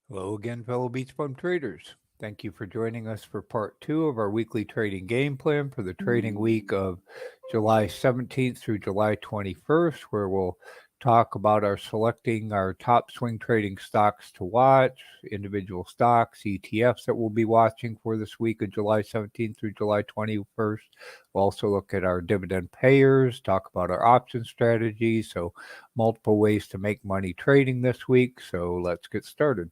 Hello again, fellow BeachBum traders. Thank you for joining us for part 2 of our weekly trading game plan for the trading week of July 17th through July 21st, where we'll talk about selecting our top swing trading stocks to watch, individual stocks, ETFs that we'll be watching for this week of July 17th through July 21st. We'll also look at our dividend payers, talk about our option strategies, so multiple ways to make money trading this week. So let's get started.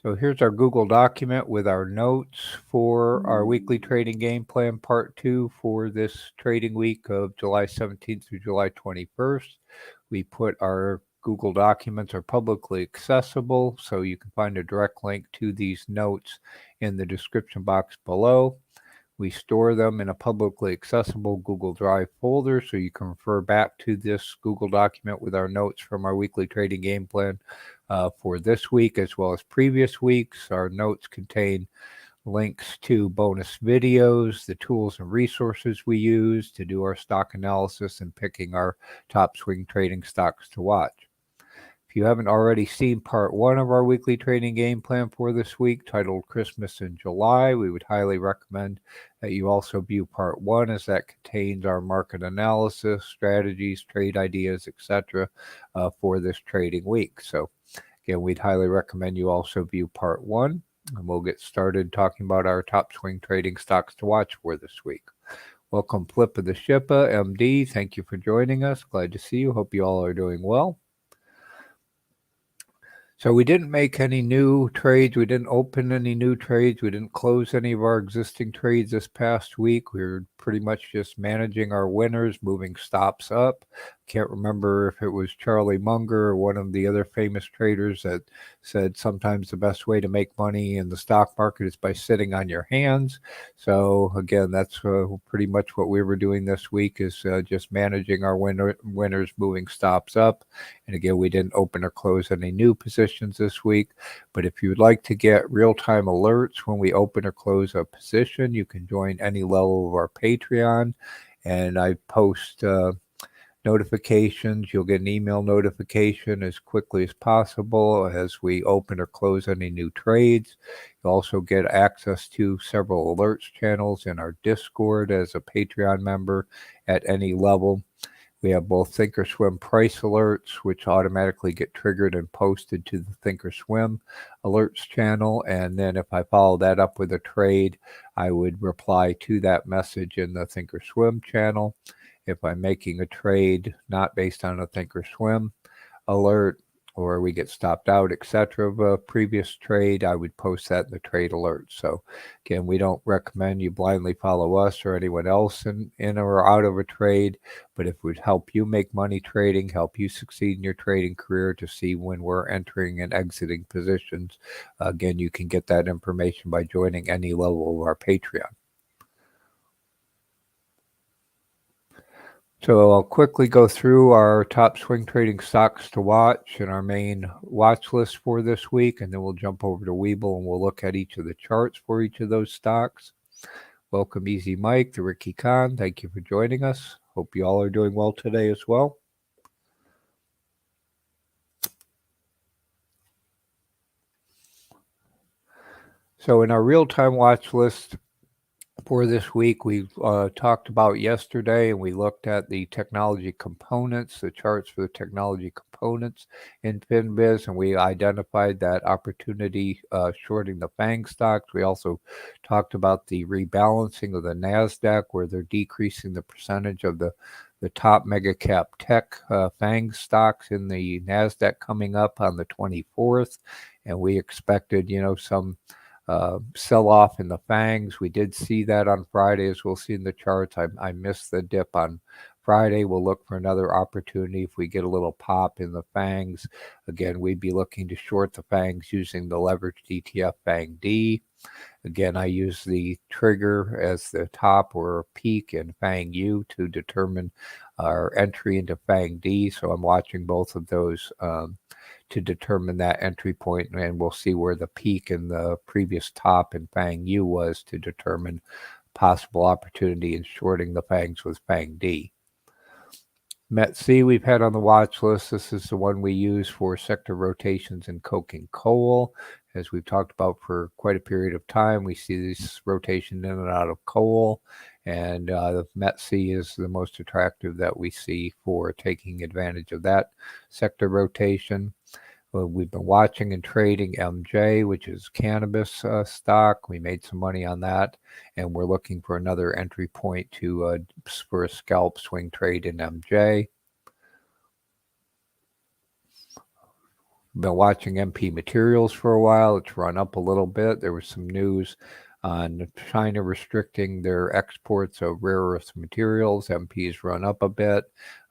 So here's our Google document with our notes for our weekly trading game plan part 2 for this trading week of July 17th through July 21st. We put our Google documents are publicly accessible, so you can find a direct link to these notes in the description box below. We store them in a publicly accessible Google Drive folder, so you can refer back to this Google document with our notes from our weekly trading game plan for this week as well as previous weeks. Our notes contain links to bonus videos, the tools and resources we use to do our stock analysis and picking our top swing trading stocks to watch. If you haven't already seen part 1 of our weekly trading game plan for this week, titled Christmas in July, we would highly recommend that you also view part 1, as that contains our market analysis, strategies, trade ideas, etc. For this trading week. So again, we'd highly recommend you also view part 1, and we'll get started talking about our top swing trading stocks to watch for this week. Welcome, Flip of the Shippa, MD. Thank you for joining us. Glad to see you. Hope you all are doing well. So we didn't make any new trades. We didn't open any new trades. We didn't close any of our existing trades this past week. We were pretty much just managing our winners, moving stops up. Can't remember if it was Charlie Munger or one of the other famous traders that said sometimes the best way to make money in the stock market is by sitting on your hands. So again, that's pretty much what we were doing this week, is just managing our winners, moving stops up. And again, we didn't open or close any new positions this week. But if you would like to get real-time alerts when we open or close a position, you can join any level of our Patreon. And I post notifications. You'll get an email notification as quickly as possible as we open or close any new trades. You'll also get access to several alerts channels in our Discord as a Patreon member at any level. We have both Thinkorswim price alerts, which automatically get triggered and posted to the Thinkorswim alerts channel. And then if I follow that up with a trade, I would reply to that message in the Thinkorswim channel. If I'm making a trade not based on a Thinkorswim alert, or we get stopped out, etc., of a previous trade, I would post that in the trade alert. So again, we don't recommend you blindly follow us or anyone else in or out of a trade, but if it would help you make money trading, help you succeed in your trading career to see when we're entering and exiting positions, again, you can get that information by joining any level of our Patreon. So I'll quickly go through our top swing trading stocks to watch and our main watch list for this week, and then we'll jump over to Webull and we'll look at each of the charts for each of those stocks. Welcome, Easy Mike, the Ricky Khan. Thank you for joining us. Hope you all are doing well today as well. So in our real-time watch list for this week, we talked about yesterday, and we looked at the technology components, the charts for the technology components in FinBiz, and we identified that opportunity shorting the FANG stocks. We also talked about the rebalancing of the NASDAQ, where they're decreasing the percentage of the top mega cap tech FANG stocks in the NASDAQ coming up on the 24th, and we expected, some sell-off in the FANGs. We did see that on Friday, as we'll see in the charts. I missed the dip on Friday. We'll look for another opportunity if we get a little pop in the FANGs. Again, we'd be looking to short the FANGs using the leveraged ETF FANGD. Again, I use the trigger as the top or peak in FANGU to determine our entry into FANGD. So I'm watching both of those to determine that entry point, and we'll see where the peak in the previous top in FANGU was to determine possible opportunity in shorting the FANGs with FANGD. METC we've had on the watch list. This is the one we use for sector rotations in coke and coal. As we've talked about for quite a period of time, we see this rotation in and out of coal, and the METC is the most attractive that we see for taking advantage of that sector rotation. We've been watching and trading MJ, which is cannabis stock. We made some money on that, and we're looking for another entry point for a scalp swing trade in MJ. Been watching MP Materials for a while. It's run up a little bit. There was some news on China restricting their exports of rare earth materials. MP's run up a bit.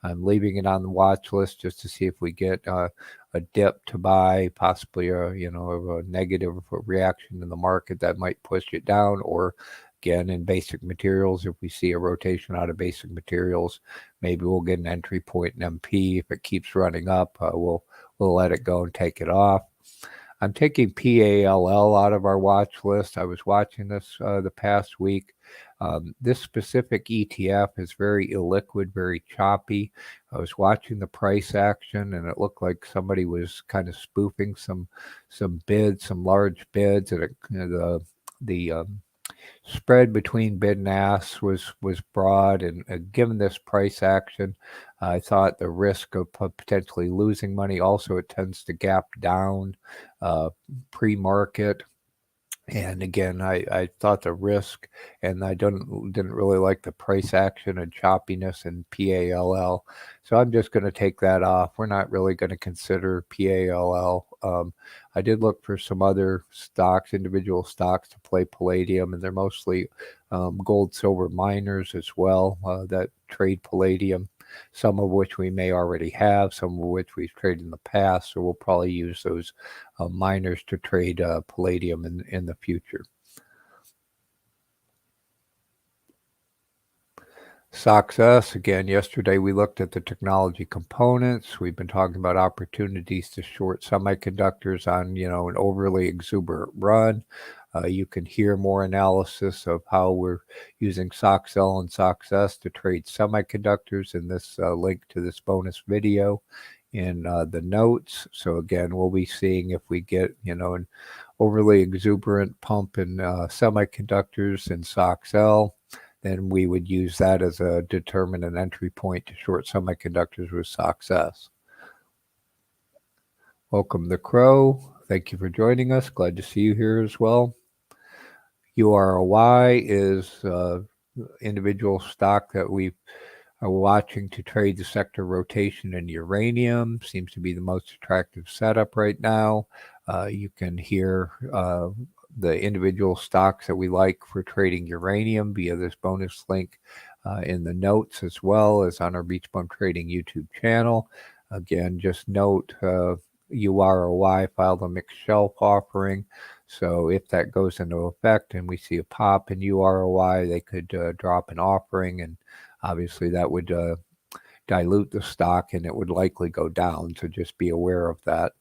I'm leaving it on the watch list just to see if we get a dip to buy, possibly a negative reaction in the market that might push it down, or again in basic materials, if we see a rotation out of basic materials, maybe we'll get an entry point in MP. If it keeps running up, we'll let it go and take it off. I'm taking PALL out of our watch list. I was watching this the past week. This specific ETF is very illiquid, very choppy. I was watching the price action, and it looked like somebody was kind of spoofing some bids, some large bids, and the spread between bid and ask was broad, and given this price action, I thought the risk of potentially losing money. Also, it tends to gap down pre-market. And again, I thought the risk, and I didn't really like the price action and choppiness in PALL. So I'm just going to take that off. We're not really going to consider PALL. I did look for some other stocks, individual stocks to play palladium, and they're mostly gold, silver miners as well that trade palladium, some of which we may already have, some of which we've traded in the past. So we'll probably use those miners to trade palladium in the future. SOXS, again, yesterday we looked at the technology components. We've been talking about opportunities to short semiconductors on, an overly exuberant run. You can hear more analysis of how we're using SOXL and SOXS to trade semiconductors in this link to this bonus video in the notes. So again, we'll be seeing if we get, an overly exuberant pump in semiconductors in SOXL. Then we would use that as a determinant entry point to short semiconductors with SOXS. Welcome, The Crow. Thank you for joining us. Glad to see you here as well. UROY is individual stock that we are watching to trade the sector rotation in uranium. Seems to be the most attractive setup right now. You can hear the individual stocks that we like for trading uranium via this bonus link in the notes, as well as on our BeachBum Trading YouTube channel. Again, just note UROY filed a mixed shelf offering. So if that goes into effect and we see a pop in UROY, they could drop an offering, and obviously that would dilute the stock, and it would likely go down. So just be aware of that.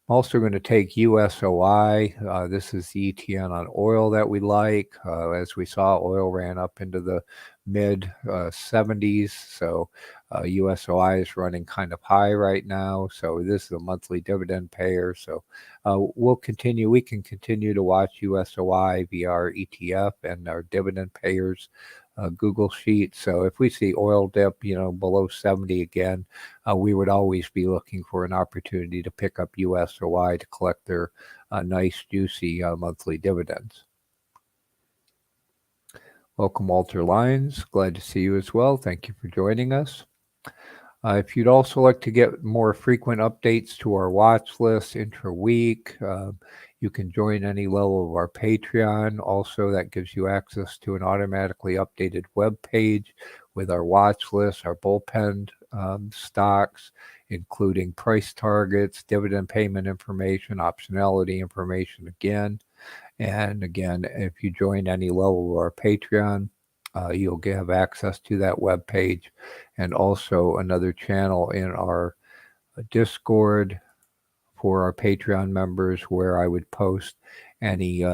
I'm also going to take USOI. This is the ETN on oil that we like. As we saw, oil ran up into the mid 70s. So USOI is running kind of high right now. So this is a monthly dividend payer. So we can continue to watch USOI via our ETF and our dividend payers Google sheet. So if we see oil dip, below 70 again, we would always be looking for an opportunity to pick up USOI to collect their nice, juicy monthly dividends. Welcome, Walter Lyons. Glad to see you as well. Thank you for joining us. If you'd also like to get more frequent updates to our watch list intra-week, you can join any level of our Patreon. Also, that gives you access to an automatically updated web page with our watch list, our bullpen stocks, including price targets, dividend payment information, optionality information again. And again, if you join any level of our Patreon, you'll have access to that web page, and also another channel in our Discord for our Patreon members, where I would post any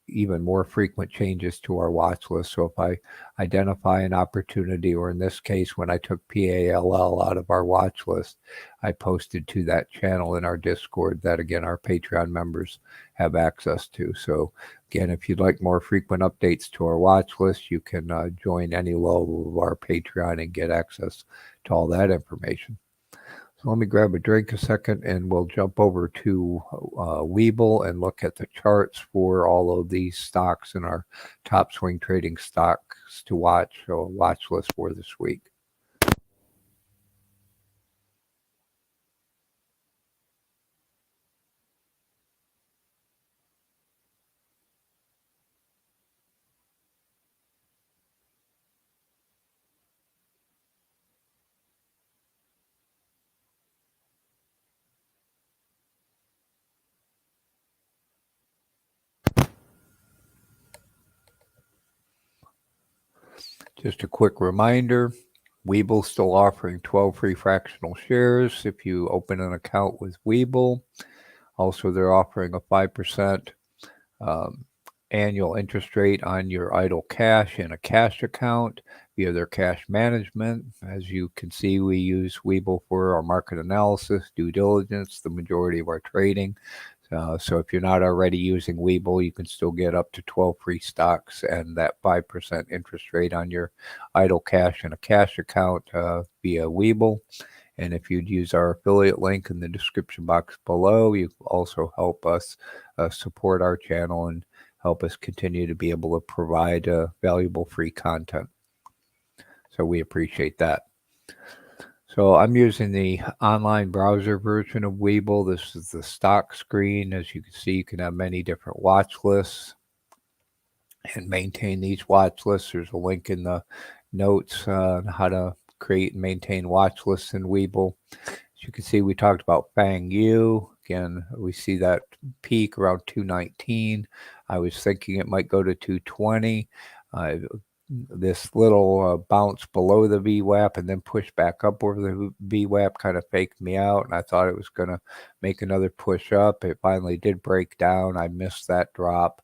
even more frequent changes to our watch list. So if I identify an opportunity, or in this case, when I took PALL out of our watch list, I posted to that channel in our Discord that, again, our Patreon members have access to. So again, if you'd like more frequent updates to our watch list, you can join any level of our Patreon and get access to all that information. So let me grab a drink a second, and we'll jump over to Webull and look at the charts for all of these stocks in our top swing trading stocks to watch, or watch list for this week. Just a quick reminder, Webull's still offering 12 free fractional shares if you open an account with Webull. Also, they're offering a 5% annual interest rate on your idle cash in a cash account via their cash management. As you can see, we use Webull for our market analysis, due diligence, the majority of our trading. So if you're not already using Webull, you can still get up to 12 free stocks and that 5% interest rate on your idle cash in a cash account via Webull. And if you'd use our affiliate link in the description box below, you also help us support our channel and help us continue to be able to provide valuable free content. So we appreciate that. So I'm using the online browser version of Webull. This is the stock screen. As you can see, you can have many different watch lists and maintain these watch lists. There's a link in the notes on how to create and maintain watch lists in Webull. As you can see, we talked about FANG. Again, we see that peak around 219. I was thinking it might go to 220. This little bounce below the VWAP and then push back up over the VWAP kind of faked me out, and I thought it was going to make another push up. It finally did break down. I missed that drop.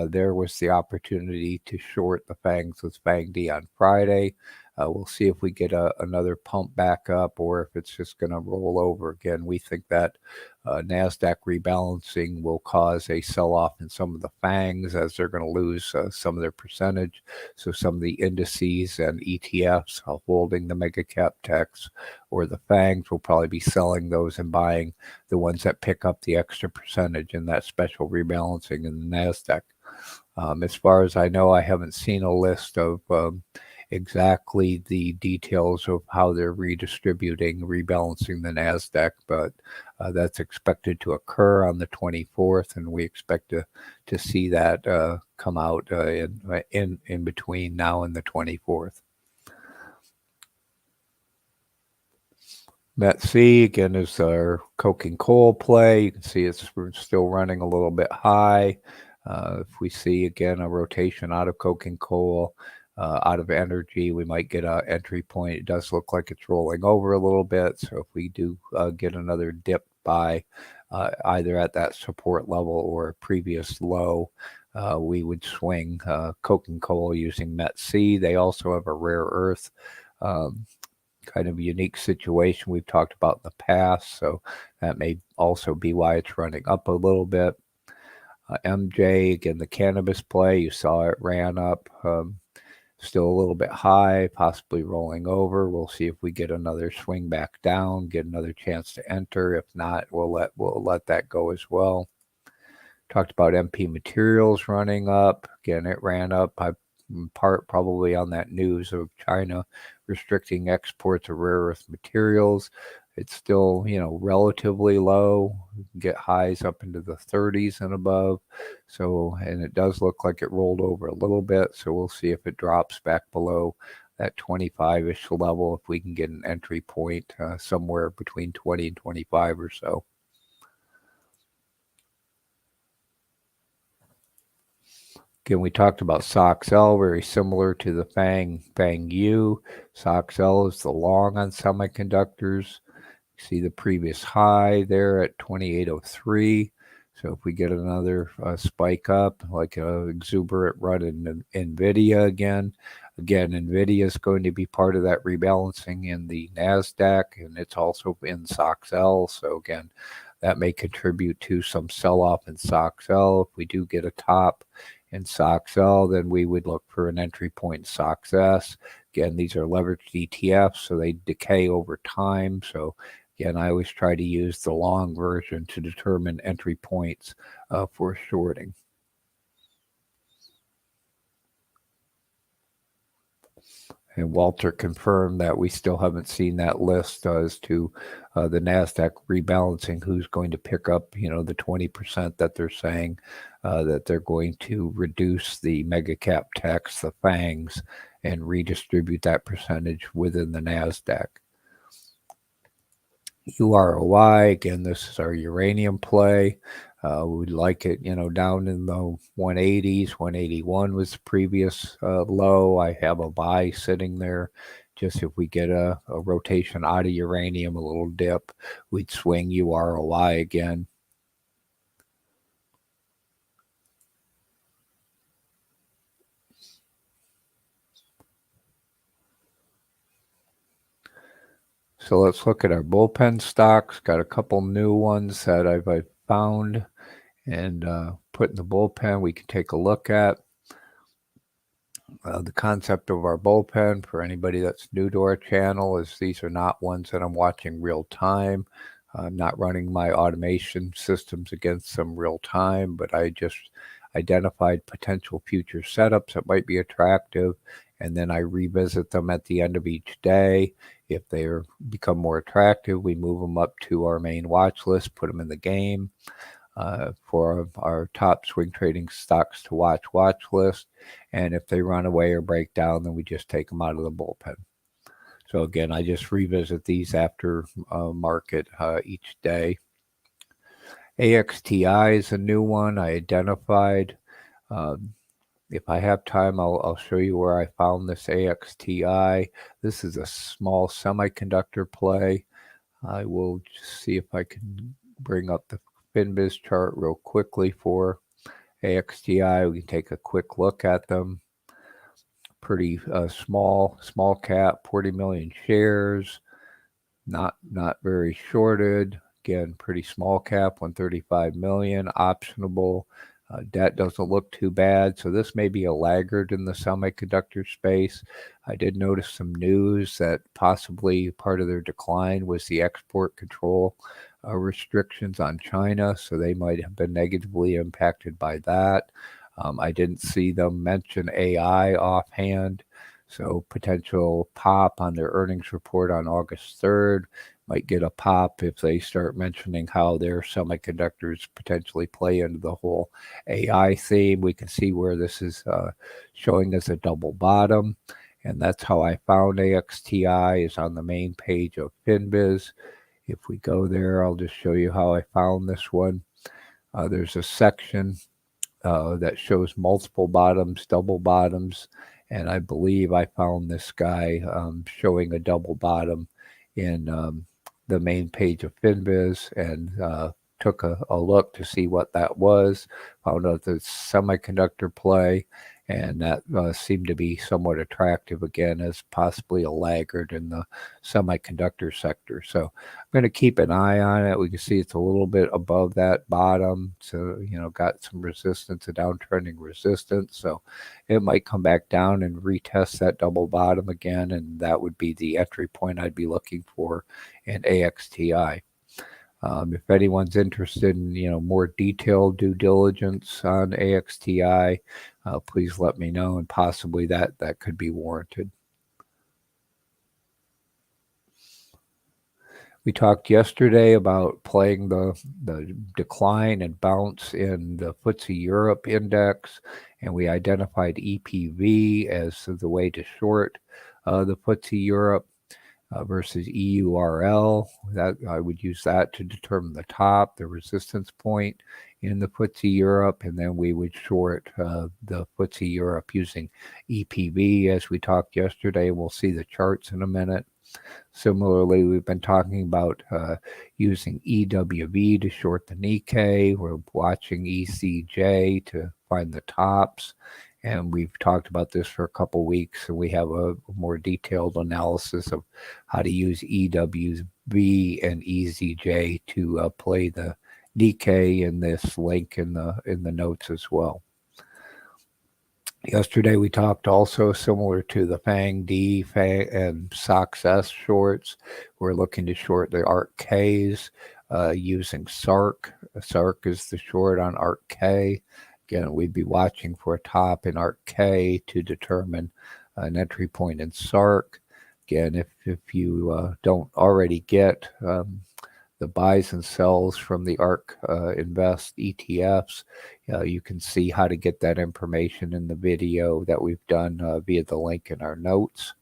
There was the opportunity to short the FANGs with FANGD on Friday. We'll see if we get another pump back up or if it's just going to roll over again. We think that NASDAQ rebalancing will cause a sell-off in some of the FANGs as they're going to lose some of their percentage. So some of the indices and ETFs holding the mega cap techs or the FANGs will probably be selling those and buying the ones that pick up the extra percentage in that special rebalancing in the NASDAQ. As far as I know, I haven't seen a list of exactly the details of how they're rebalancing the NASDAQ, but that's expected to occur on the 24th, and we expect to see that come out in between now and the 24th. METC, again, is our coking coal play. You can see it's still running a little bit high. If we see, again, a rotation out of coking coal, out of energy, we might get an entry point. It does look like it's rolling over a little bit. So if we do get another dip by either at that support level or a previous low, we would swing coking coal using METC. They also have a rare earth kind of unique situation we've talked about in the past. So that may also be why it's running up a little bit. MJ, again, the cannabis play, you saw it ran up. Still a little bit high, possibly rolling over. We'll see if we get another swing back down, get another chance to enter. If not, we'll let that go as well. Talked about MP Materials running up. Again, it ran up in part probably on that news of China restricting exports of rare earth materials. It's still, relatively low. Get highs up into the 30s and above. So, and it does look like it rolled over a little bit. So we'll see if it drops back below that 25-ish level, if we can get an entry point somewhere between 20 and 25 or so. Again, we talked about SOXL, very similar to the FANG. SOXL is the long on semiconductors. See the previous high there at 2803. So if we get another spike up, like an exuberant run in NVIDIA again, NVIDIA is going to be part of that rebalancing in the NASDAQ, and it's also in SOXL. So again, that may contribute to some sell-off in SOXL. If we do get a top in SOXL, then we would look for an entry point in SOXS. Again, these are leveraged ETFs, so they decay over time. So again, I always try to use the long version to determine entry points for shorting. And Walter confirmed that we still haven't seen that list as to the NASDAQ rebalancing, who's going to pick up, the 20% that they're saying that they're going to reduce the mega cap tax, the FANGs, and redistribute that percentage within the NASDAQ. UROI, again, this is our uranium play. We'd like it, down in the 180s. 181 was the previous low. I have a buy sitting there. Just if we get a rotation out of uranium, a little dip, we'd swing UROI again. So let's look at our bullpen stocks. Got a couple new ones that I've found and put in the bullpen we can take a look at. The concept of our bullpen, for anybody that's new to our channel, is these are not ones that I'm watching real time. I'm not running my automation systems against them real time, but I just identified potential future setups that might be attractive, and then I revisit them at the end of each day. If they become more attractive, we move them up to our main watch list, put them in the game. For our top swing trading stocks to watch list, and if they run away or break down, then we just take them out of the bullpen. So again, I just revisit these after market each day. AXTI is a new one I identified. If I have time, I'll show you where I found this AXTI. This is a small semiconductor play. I will just see if I can bring up the FinBiz chart real quickly for AXTI. We can take a quick look at them. Pretty small cap, 40 million shares, not very shorted. Again, pretty small cap, 135 million, optionable. Debt doesn't look too bad, so this may be a laggard in the semiconductor space. I did notice some news that possibly part of their decline was the export control restrictions on China, so they might have been negatively impacted by that. I didn't see them mention AI offhand, so potential pop on their earnings report on August 3rd. Might get a pop if they start mentioning how their semiconductors potentially play into the whole AI theme. We can see where this is showing as a double bottom, and that's how I found AXTI, is on the main page of FinBiz. If we go there, I'll just show you how I found this one. There's a section that shows multiple bottoms, double bottoms, and I believe I found this guy showing a double bottom in the main page of FinBiz, and took a look to see what that was. Found out the semiconductor play, and that seemed to be somewhat attractive again as possibly a laggard in the semiconductor sector. So I'm going to keep an eye on it. We can see it's a little bit above that bottom, so got some resistance, a downtrending resistance, so it might come back down and retest that double bottom again, and that would be the entry point I'd be looking for in AXTI. If anyone's interested in more detailed due diligence on AXTI, please let me know, and possibly that could be warranted. We talked yesterday about playing the decline and bounce in the FTSE Europe index, and we identified EPV as the way to short the FTSE Europe. Versus EURL, that I would use that to determine the top, the resistance point in the FTSE Europe, and then we would short the FTSE Europe using EPV as we talked yesterday. We'll see the charts in a minute. Similarly, we've been talking about using EWV to short the Nikkei. We're watching ECJ to find the tops. And we've talked about this for a couple weeks, and we have a more detailed analysis of how to use EWV and EZJ to play the Nikkei in this link in the notes as well. Yesterday we talked also similar to the FANGD and SOXS shorts. We're looking to short the ARK-Ks using SARK. SARK is the short on ARK-K. Again, we'd be watching for a top in ARK-K to determine an entry point in SARK. Again, if you don't already get the buys and sells from the ARK Invest ETFs, you can see how to get that information in the video that we've done via the link in our notes.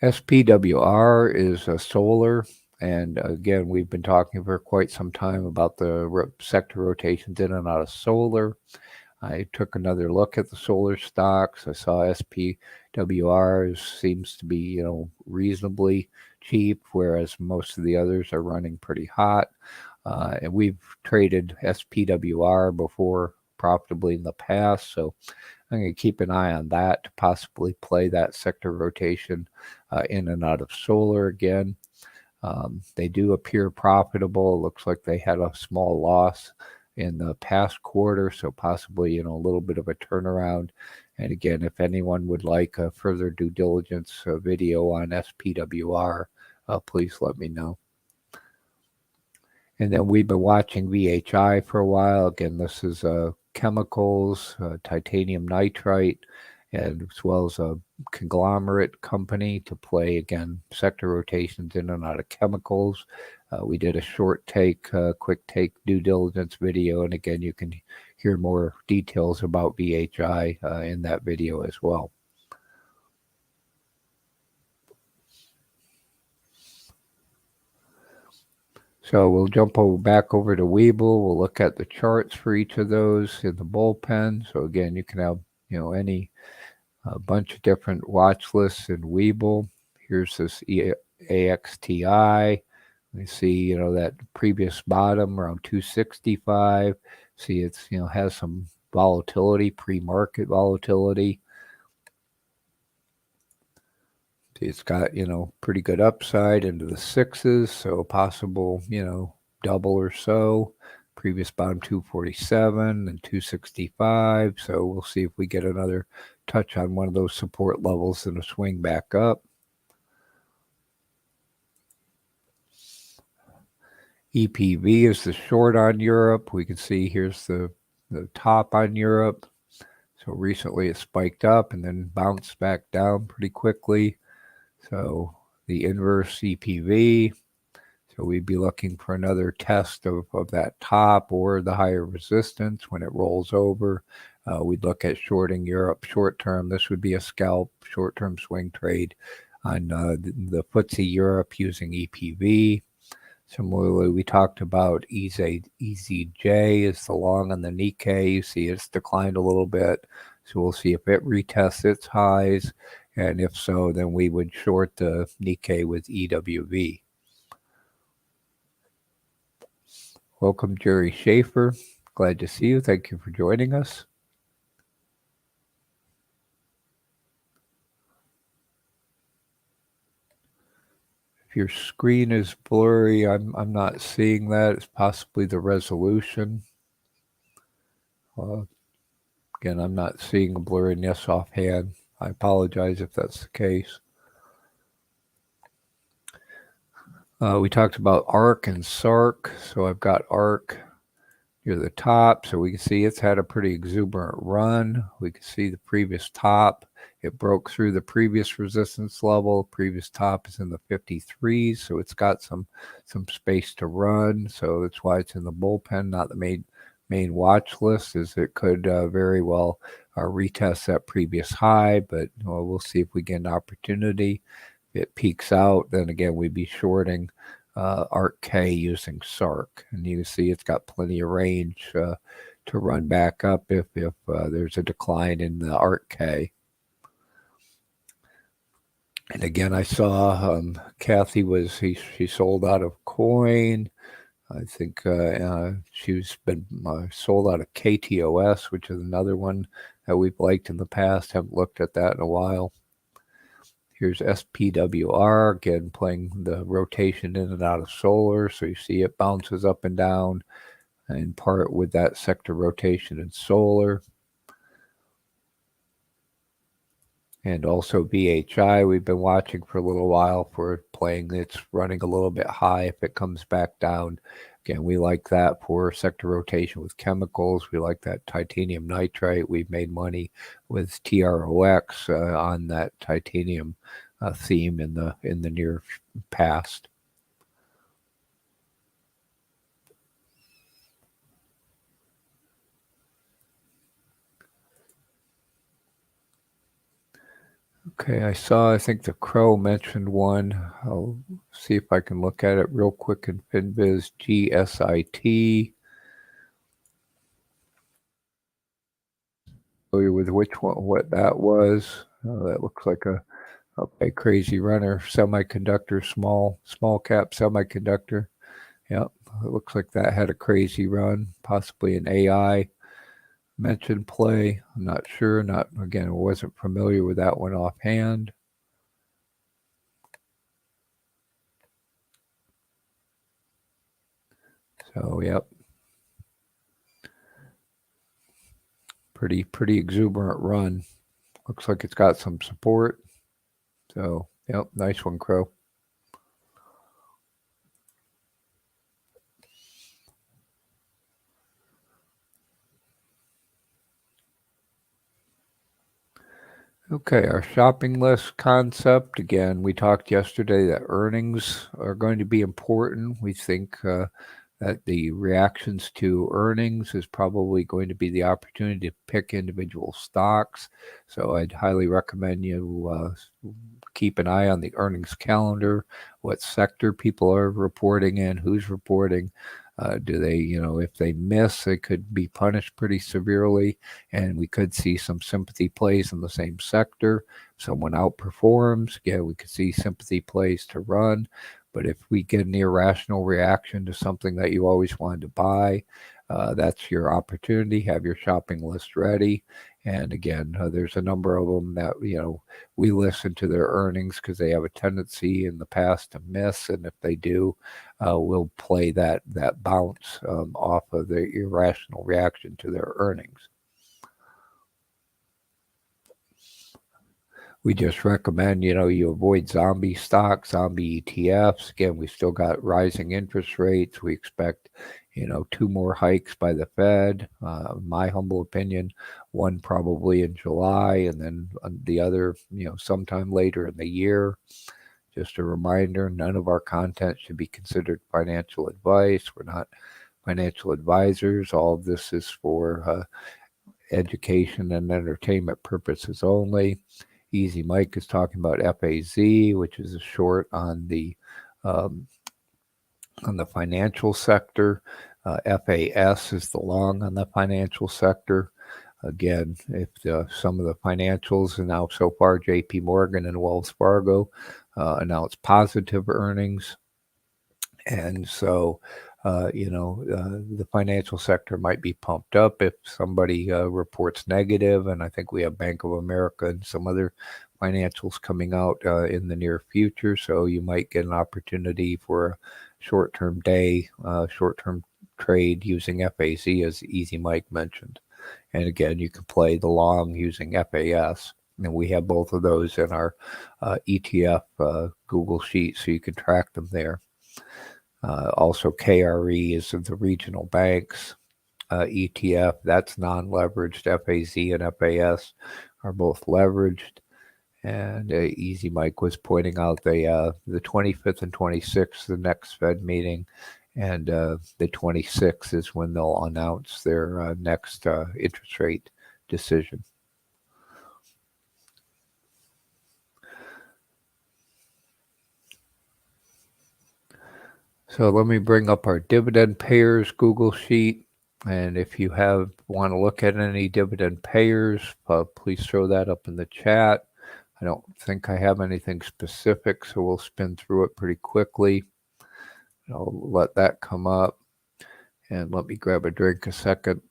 SPWR is a solar, and again, we've been talking for quite some time about the sector rotations in and out of solar. I took another look at the solar stocks. I saw SPWR seems to be, reasonably cheap, whereas most of the others are running pretty hot. And we've traded SPWR before profitably in the past, so I'm going to keep an eye on that to possibly play that sector rotation in and out of solar again. They do appear profitable. It looks like they had a small loss in the past quarter, so possibly a little bit of a turnaround. And again, if anyone would like a further due diligence video on SPWR, please let me know. And then we've been watching VHI for a while. Again, this is chemicals, titanium nitrite, and as well as a conglomerate company to play, again, sector rotations in and out of chemicals. We did a short take, quick take due diligence video, and again, you can hear more details about VHI in that video as well. So we'll jump back over to Webull. We'll look at the charts for each of those in the bullpen. So again, you can have any bunch of different watch lists in Webull. Here's this AXTI. We see, that previous bottom around 265. See, it's, has some volatility, pre-market volatility. See, it's got, pretty good upside into the sixes, so possible, double or so. Previous bottom 247 and 265. So we'll see if we get another touch on one of those support levels and a swing back up. EPV is the short on Europe. We can see here's the top on Europe. So recently it spiked up and then bounced back down pretty quickly. So the inverse EPV. So we'd be looking for another test of that top or the higher resistance when it rolls over. We'd look at shorting Europe short term. This would be a scalp short-term swing trade on the FTSE Europe using EPV. Similarly, we talked about EZJ is the long on the Nikkei. You see it's declined a little bit. So we'll see if it retests its highs. And if so, then we would short the Nikkei with EWV. Welcome, Jerry Schaefer. Glad to see you. Thank you for joining us. If your screen is blurry, I'm not seeing that. It's possibly the resolution. Again, I'm not seeing a blurriness offhand. I apologize if that's the case. We talked about ARK and SARK. So I've got ARK near the top. So we can see it's had a pretty exuberant run. We can see the previous top. It broke through the previous resistance level. Previous top is in the 53s. So it's got some space to run. So that's why it's in the bullpen, not the main watch list, as it could very well retest that previous high. But we'll see if we get an opportunity. If it peaks out, then again, we'd be shorting ARK-K using SARK. And you can see it's got plenty of range to run back up if there's a decline in the ARK-K. And again, I saw Kathy she sold out of coin. I think she's been sold out of KTOS, which is another one that we've liked in the past. Haven't looked at that in a while. Here's SPWR, again, playing the rotation in and out of solar. So you see it bounces up and down in part with that sector rotation in solar. And also VHI, we've been watching for a little while for playing. It's running a little bit high. If it comes back down, again, we like that for sector rotation with chemicals. We like that titanium nitride. We've made money with TROX on that titanium theme in the near past. Okay, I think the Crow mentioned one. I'll see if I can look at it real quick in FinViz. GSIT. With which one, what that was. That looks like a crazy runner. Semiconductor, small cap semiconductor. Yep, it looks like that had a crazy run, possibly an AI mentioned play. I'm not sure. Again, wasn't familiar with that one offhand. So, yep. Pretty exuberant run. Looks like it's got some support. So, yep, nice one, Crow. Okay, our shopping list concept. Again, we talked yesterday that earnings are going to be important. We think that the reactions to earnings is probably going to be the opportunity to pick individual stocks. So I'd highly recommend you keep an eye on the earnings calendar, what sector people are reporting in, who's reporting. Do they, if they miss, they could be punished pretty severely, and we could see some sympathy plays in the same sector. Someone outperforms, yeah, we could see sympathy plays to run. But if we get an irrational reaction to something that you always wanted to buy, that's your opportunity. Have your shopping list ready. And again, there's a number of them that, we listen to their earnings because they have a tendency in the past to miss. And if they do, we'll play that bounce off of the irrational reaction to their earnings. We just recommend, you avoid zombie stocks, zombie ETFs. Again, we still got rising interest rates. We expect, 2 more hikes by the Fed. My humble opinion, one probably in July, and then the other, sometime later in the year. Just a reminder, none of our content should be considered financial advice. We're not financial advisors. All of this is for education and entertainment purposes only. Easy Mike is talking about FAZ, which is a short on the financial sector. FAS is the long on the financial sector. Again, if some of the financials, and now so far JP Morgan and Wells Fargo announced positive earnings, and so the financial sector might be pumped up if somebody reports negative, and I think we have Bank of America and some other financials coming out in the near future, so you might get an opportunity for a short-term trade using FAZ, as Easy Mike mentioned. And again, you can play the long using FAS, and we have both of those in our ETF Google Sheet, so you can track them there. Also, KRE is of the regional banks. ETF, that's non-leveraged. FAZ and FAS are both leveraged. And Easy Mike was pointing out the 25th and 26th, the next Fed meeting, and the 26th is when they'll announce their next interest rate decision. So let me bring up our dividend payers Google Sheet. And if you want to look at any dividend payers, please throw that up in the chat. I don't think I have anything specific, so we'll spin through it pretty quickly. I'll let that come up, and let me grab a drink a second.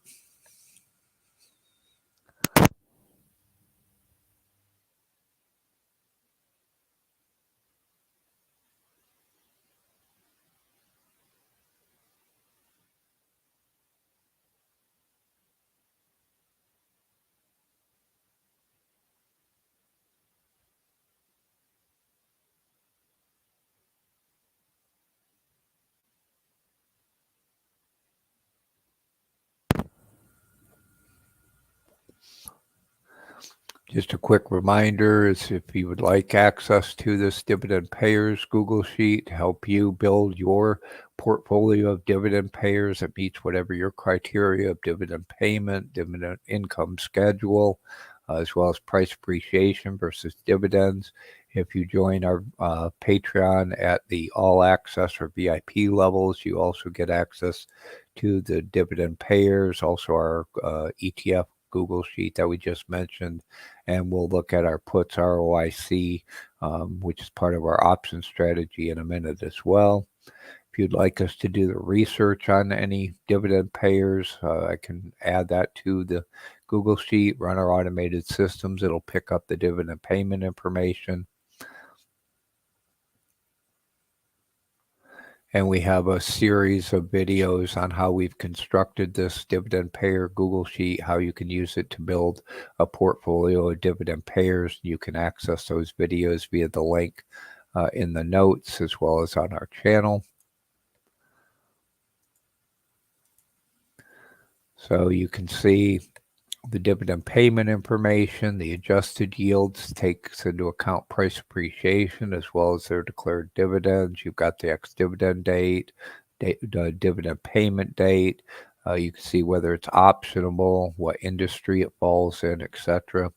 Just a quick reminder is if you would like access to this dividend payers Google Sheet to help you build your portfolio of dividend payers that meets whatever your criteria of dividend payment, dividend income schedule, as well as price appreciation versus dividends. If you join our Patreon at the all access or VIP levels, you also get access to the dividend payers, also our ETF Google Sheet that we just mentioned, and we'll look at our puts ROIC, which is part of our option strategy in a minute as well. If you'd like us to do the research on any dividend payers, I can add that to the Google Sheet, run our automated systems. It'll pick up the dividend payment information. And we have a series of videos on how we've constructed this dividend payer Google Sheet, how you can use it to build a portfolio of dividend payers. You can access those videos via the link in the notes as well as on our channel. So you can see the dividend payment information, the adjusted yields takes into account price appreciation as well as their declared dividends. You've got the ex-dividend date, the dividend payment date. You can see whether it's optionable, what industry it falls in, etc.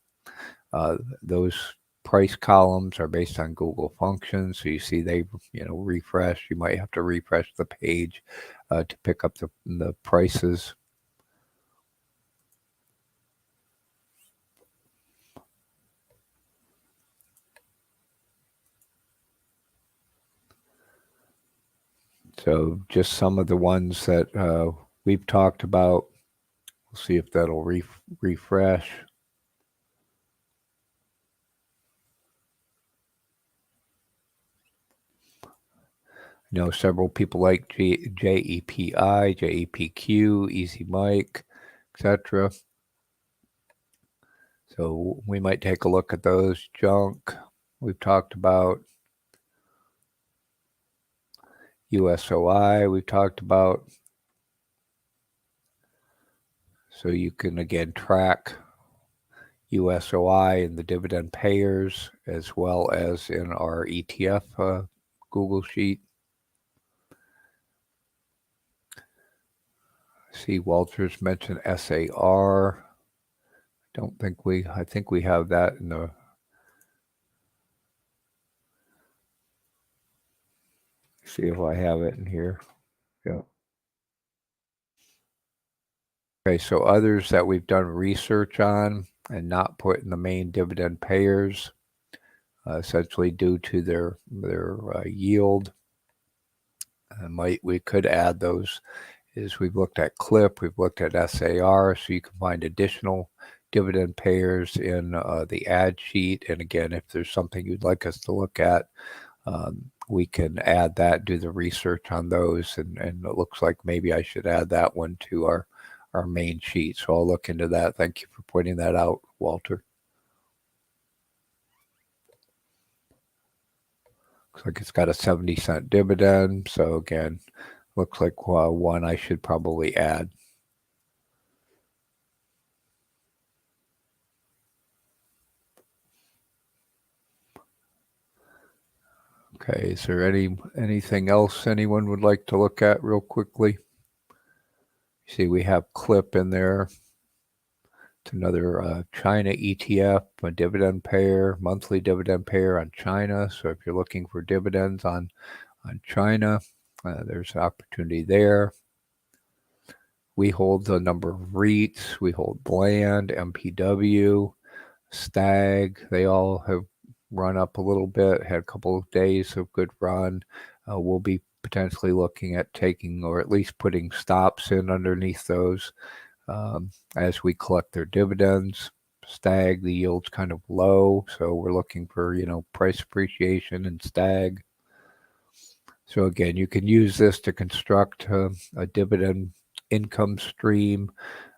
Those price columns are based on Google functions. So you see they, refresh. You might have to refresh the page to pick up the prices. So just some of the ones that we've talked about. We'll see if that'll refresh. I know several people like JEPI, JEPQ, Easy Mike, etc. So we might take a look at those. Junk, we've talked about. USOI, we've talked about. So you can again track USOI in the dividend payers as well as in our ETF Google Sheet. See Walters mentioned SAR. I think we have that in the. See if I have it in here. Yeah. Okay, so others that we've done research on and not put in the main dividend payers, essentially due to their yield. We could add those. Is we've looked at CLIP, we've looked at SAR, so you can find additional dividend payers in the ad sheet. And again, if there's something you'd like us to look at, we can add that, do the research on those, and it looks like maybe I should add that one to our main sheet. So I'll look into that. Thank you for pointing that out, Walter. Looks like it's got a 70-cent dividend. So again, looks like one I should probably add. Okay, is there anything else anyone would like to look at real quickly? See, we have CLIP in there. It's another China ETF, a dividend payer, monthly dividend payer on China. So if you're looking for dividends on China, there's an opportunity there. We hold a number of REITs. We hold Bland, MPW, Stag. They all have run up a little bit, had a couple of days of good run. We'll be potentially looking at taking, or at least putting stops in underneath those as we collect their dividends. Stag, the yield's kind of low, so we're looking for, price appreciation in Stag. So again, you can use this to construct a dividend income stream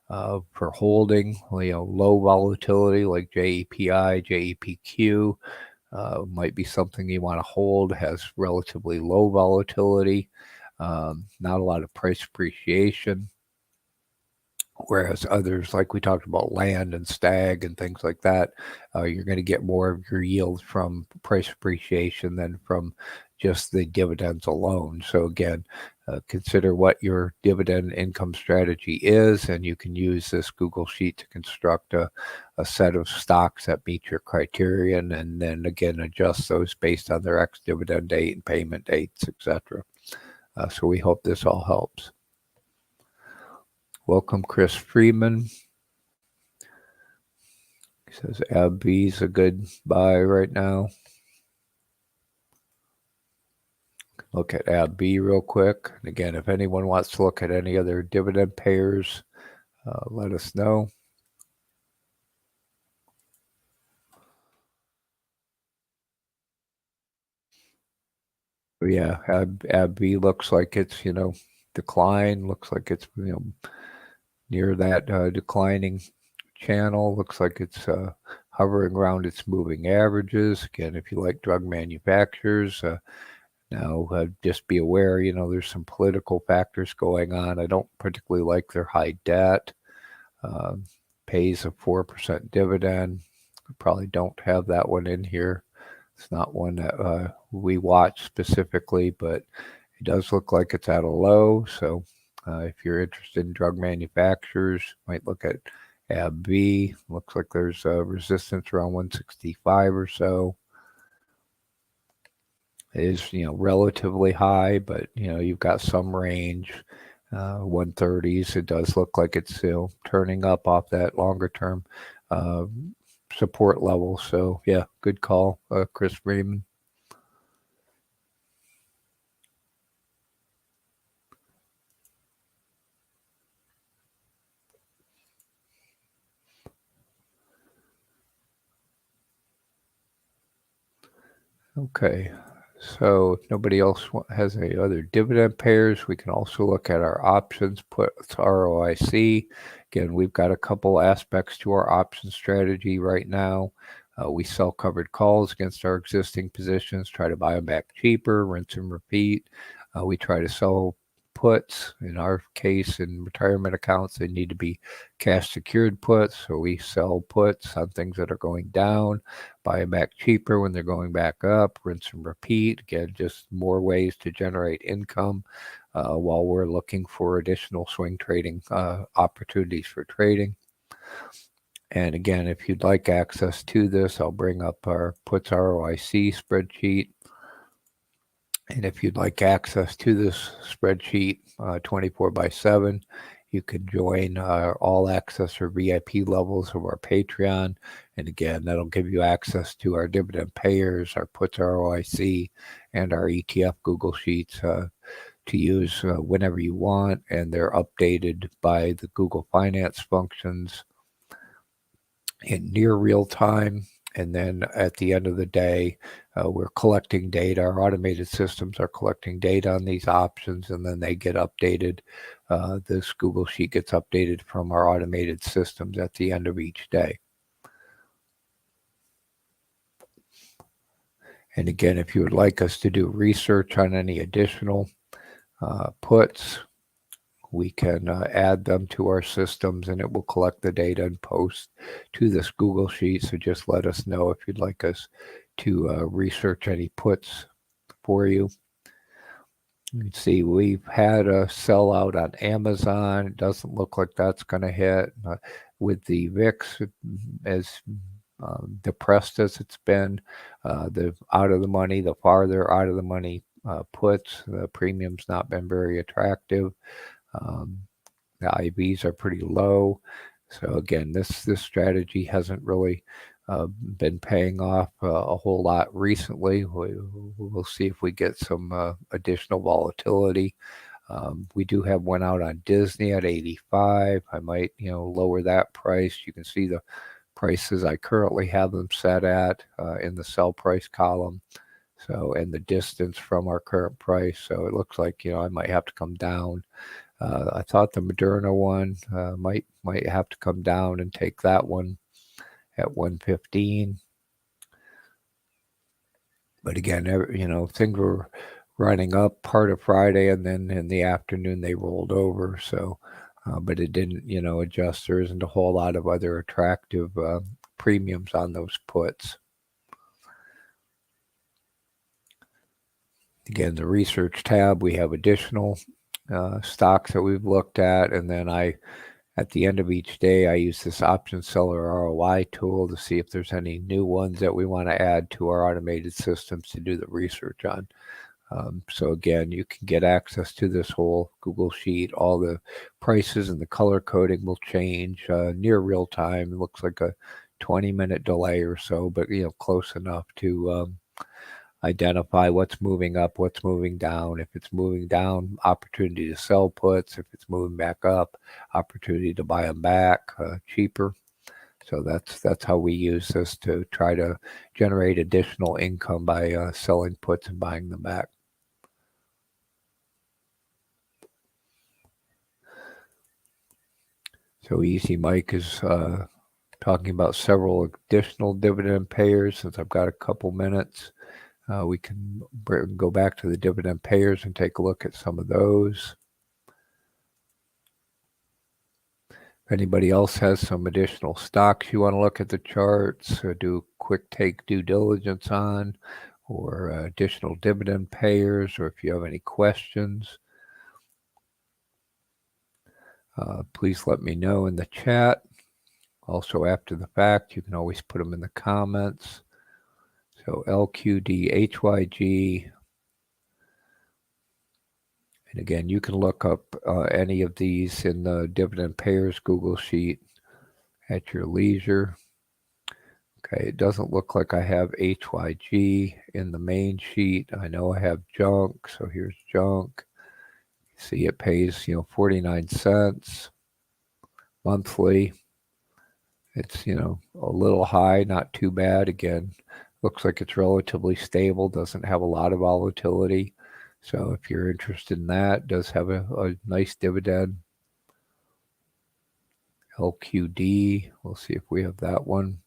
for holding, low volatility like JEPI, JEPQ. Might be something you want to hold, has relatively low volatility, not a lot of price appreciation. Whereas others, like we talked about land and Stag and things like that, you're going to get more of your yield from price appreciation than from just the dividends alone. So again, consider what your dividend income strategy is, and you can use this Google Sheet to construct a set of stocks that meet your criterion, and then again adjust those based on their ex-dividend date and payment dates, etc. So we hope this all helps. Welcome, Chris Freeman. He says AbbVie's a good buy right now. Look at AbbVie real quick. And again, if anyone wants to look at any other dividend payers, let us know. But yeah, AbbVie looks like it's, decline. Looks like it's, near that declining channel. Looks like it's hovering around its moving averages. Again, if you like drug manufacturers, now just be aware, there's some political factors going on. I don't particularly like their high debt. Pays a 4% dividend. I probably don't have that one in here. It's not one that we watch specifically, but it does look like it's at a low. So if you're interested in drug manufacturers, might look at AbbVie. Looks like there's resistance around 165 or so. It is, relatively high, but, you've got some range, 130s. It does look like it's still turning up off that longer term support level. So, yeah, good call, Chris Freeman. Okay. So if nobody else has any other dividend pairs, we can also look at our options, puts ROIC. Again, we've got a couple aspects to our option strategy right now. We sell covered calls against our existing positions, try to buy them back cheaper, rinse and repeat. We try to sell puts. In our case, in retirement accounts, they need to be cash secured puts. So we sell puts on things that are going down, buy them back cheaper when they're going back up, rinse and repeat. Again, just more ways to generate income while we're looking for additional swing trading opportunities for trading. And again, if you'd like access to this, I'll bring up our puts ROIC spreadsheet. And if you'd like access to this spreadsheet 24/7, you can join our all access or VIP levels of our Patreon. And again, that'll give you access to our dividend payers, our puts ROIC, and our ETF Google Sheets to use whenever you want. And they're updated by the Google Finance functions in near real time. And then at the end of the day, we're collecting data. Our automated systems are collecting data on these options, and then they get updated. This Google Sheet gets updated from our automated systems at the end of each day. And again, if you would like us to do research on any additional puts, we can add them to our systems, and it will collect the data and post to this Google Sheet. So just let us know if you'd like us to research any puts for you. You can see we've had a sellout on Amazon. It doesn't look like that's going to hit. With the VIX as depressed as it's been, the out of the money, the farther out of the money puts, the premium's not been very attractive. The IVs are pretty low. So again, this strategy hasn't really been paying off a whole lot recently. We'll see if we get some additional volatility. We do have one out on Disney at 85. I might, lower that price. You can see the prices I currently have them set at in the sell price column. So, and the distance from our current price. So it looks like, I might have to come down. I thought the Moderna one might have to come down and take that one at 115. But again, things were running up part of Friday, and then in the afternoon they rolled over. So, but it didn't, adjust. There isn't a whole lot of other attractive premiums on those puts. Again, the research tab, we have additional stocks that we've looked at, and then at the end of each day, I use this option seller ROI tool to see if there's any new ones that we want to add to our automated systems to do the research on. So again, you can get access to this whole Google Sheet. All the prices and the color coding will change near real time. It looks like a 20-minute delay or so, but close enough to identify what's moving up, what's moving down. If it's moving down, opportunity to sell puts. If it's moving back up, opportunity to buy them back cheaper. So that's how we use this to try to generate additional income by selling puts and buying them back. So Easy Mike is talking about several additional dividend payers. Since I've got a couple minutes, we can go back to the dividend payers and take a look at some of those. If anybody else has some additional stocks you want to look at the charts or do quick take due diligence on, or additional dividend payers, or if you have any questions, please let me know in the chat. Also, after the fact, you can always put them in the comments. So LQD, HYG. And again, you can look up any of these in the dividend payers Google Sheet at your leisure. Okay, it doesn't look like I have HYG in the main sheet. I know I have junk, so here's junk. See, it pays, 49 cents monthly. It's, a little high, not too bad. Again, looks like it's relatively stable, doesn't have a lot of volatility. So if you're interested in that, does have a nice dividend. LQD, we'll see if we have that one.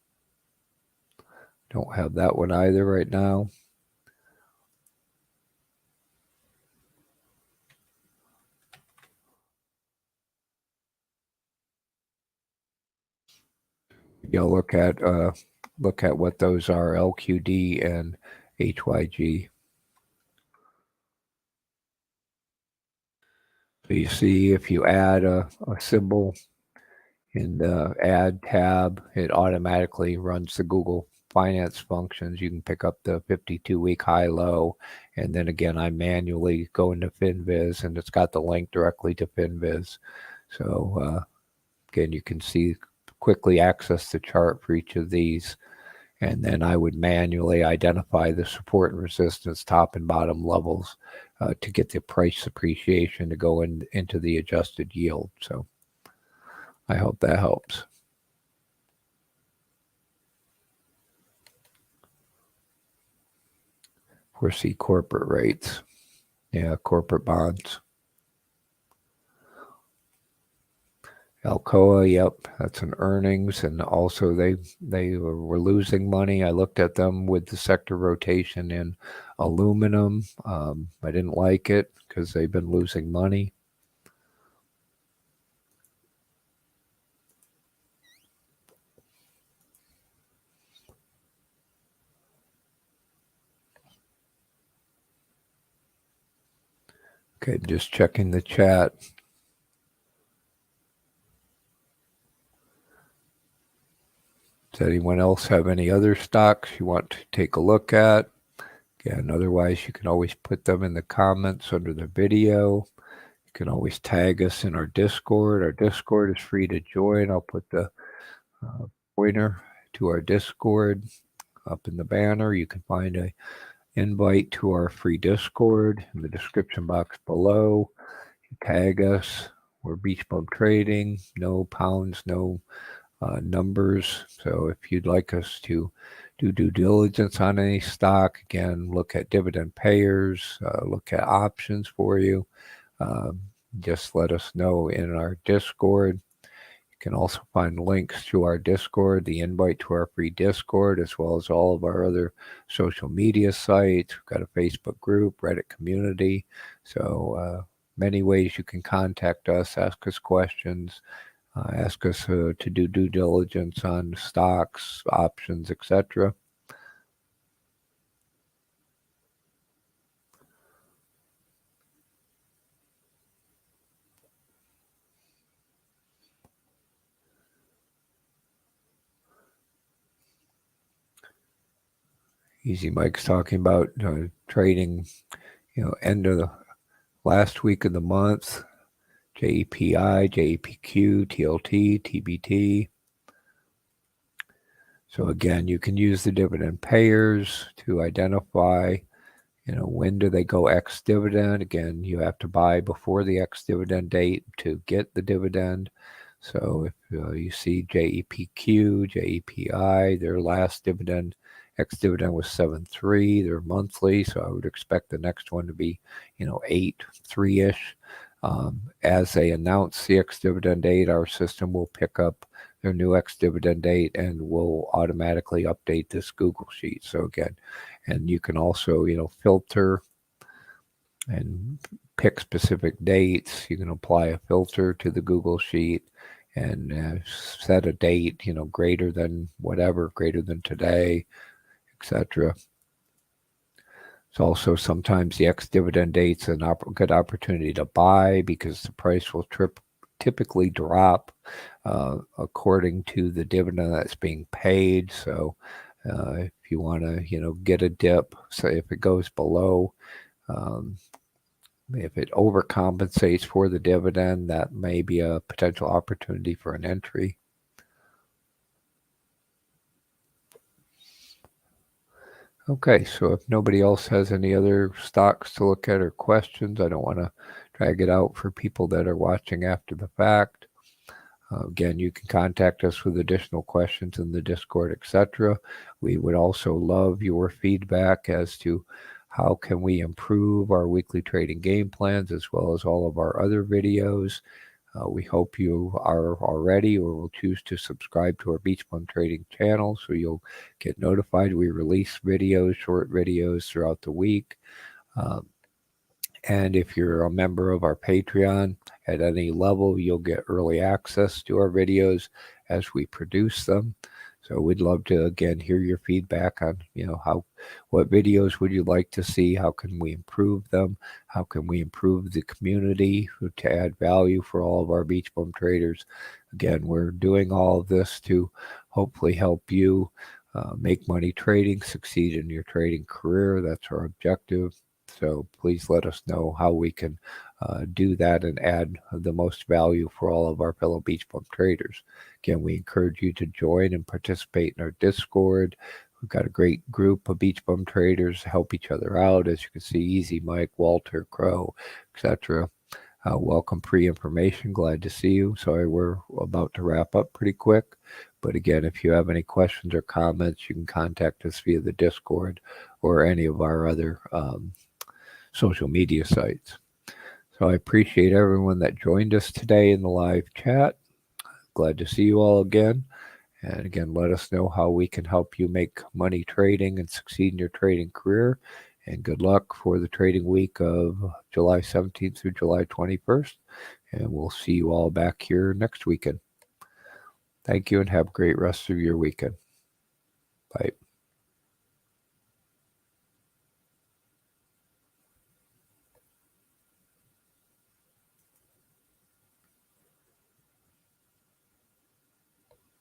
Don't have that one either right now. You'll look at what those are, LQD and HYG. So you see, if you add a symbol in the add tab, it automatically runs the Google Finance functions. You can pick up the 52-week high-low, and then again, I manually go into FinViz, and it's got the link directly to FinViz. So again, you can quickly access the chart for each of these, and then I would manually identify the support and resistance top and bottom levels to get the price appreciation to go into the adjusted yield. So I hope that helps. Foresee corporate rates. Yeah, corporate bonds. Alcoa, yep, that's an earnings, and also they were losing money. I looked at them with the sector rotation in aluminum. I didn't like it because they've been losing money. Okay, just checking the chat. Does anyone else have any other stocks you want to take a look at? Again, otherwise you can always put them in the comments under the video. You can always tag us in our Discord. Our Discord is free to join. I'll put the pointer to our Discord. Up in the banner, you can find a invite to our free Discord in the description box below. You tag us. We're BeachBum Trading. No pounds, no numbers. So if you'd like us to do due diligence on any stock, again, look at dividend payers, look at options for you, just let us know in our Discord. You can also find links to our Discord, the invite to our free Discord, as well as all of our other social media sites. We've got a Facebook group, Reddit community. So many ways you can contact us, ask us questions, ask us to do due diligence on stocks, options, etc. Easy Mike's talking about trading, end of the last week of the month, JEPI, JEPQ, TLT, TBT. So again, you can use the dividend payers to identify, when do they go ex-dividend. Again, you have to buy before the ex-dividend date to get the dividend. So if you see JEPQ, JEPI, their last dividend, ex-dividend was 7.3. They're monthly, so I would expect the next one to be, 8.3-ish. As they announce the ex-dividend date, our system will pick up their new ex-dividend date and will automatically update this Google Sheet. So again, and you can also, filter and pick specific dates. You can apply a filter to the Google Sheet and set a date, greater than whatever, greater than today, etc. It's also sometimes the ex-dividend date's a good opportunity to buy because the price will typically drop according to the dividend that's being paid. So if you want to, get a dip, say if it goes below, if it overcompensates for the dividend, that may be a potential opportunity for an entry. Okay, so if nobody else has any other stocks to look at or questions, I don't want to drag it out for people that are watching after the fact. Again, you can contact us with additional questions in the Discord, etc. We would also love your feedback as to how can we improve our weekly trading game plans as well as all of our other videos. We hope you are already or will choose to subscribe to our BeachBum Trading channel so you'll get notified. We release videos, short videos throughout the week. And if you're a member of our Patreon at any level, you'll get early access to our videos as we produce them. So we'd love to, again, hear your feedback on, what videos would you like to see? How can we improve them? How can we improve the community to add value for all of our BeachBum traders? Again, we're doing all of this to hopefully help you make money trading, succeed in your trading career. That's our objective. So please let us know how we can do that and add the most value for all of our fellow BeachBum traders. Again, we encourage you to join and participate in our Discord. We've got a great group of BeachBum traders to help each other out. As you can see, Easy Mike, Walter, Crow, etc. Welcome pre-information. Glad to see you. Sorry, we're about to wrap up pretty quick. But again, if you have any questions or comments, you can contact us via the Discord or any of our other social media sites. So I appreciate everyone that joined us today in the live chat. Glad to see you all again. And again, let us know how we can help you make money trading and succeed in your trading career. And good luck for the trading week of July 17th through July 21st. And we'll see you all back here next weekend. Thank you and have a great rest of your weekend. Bye.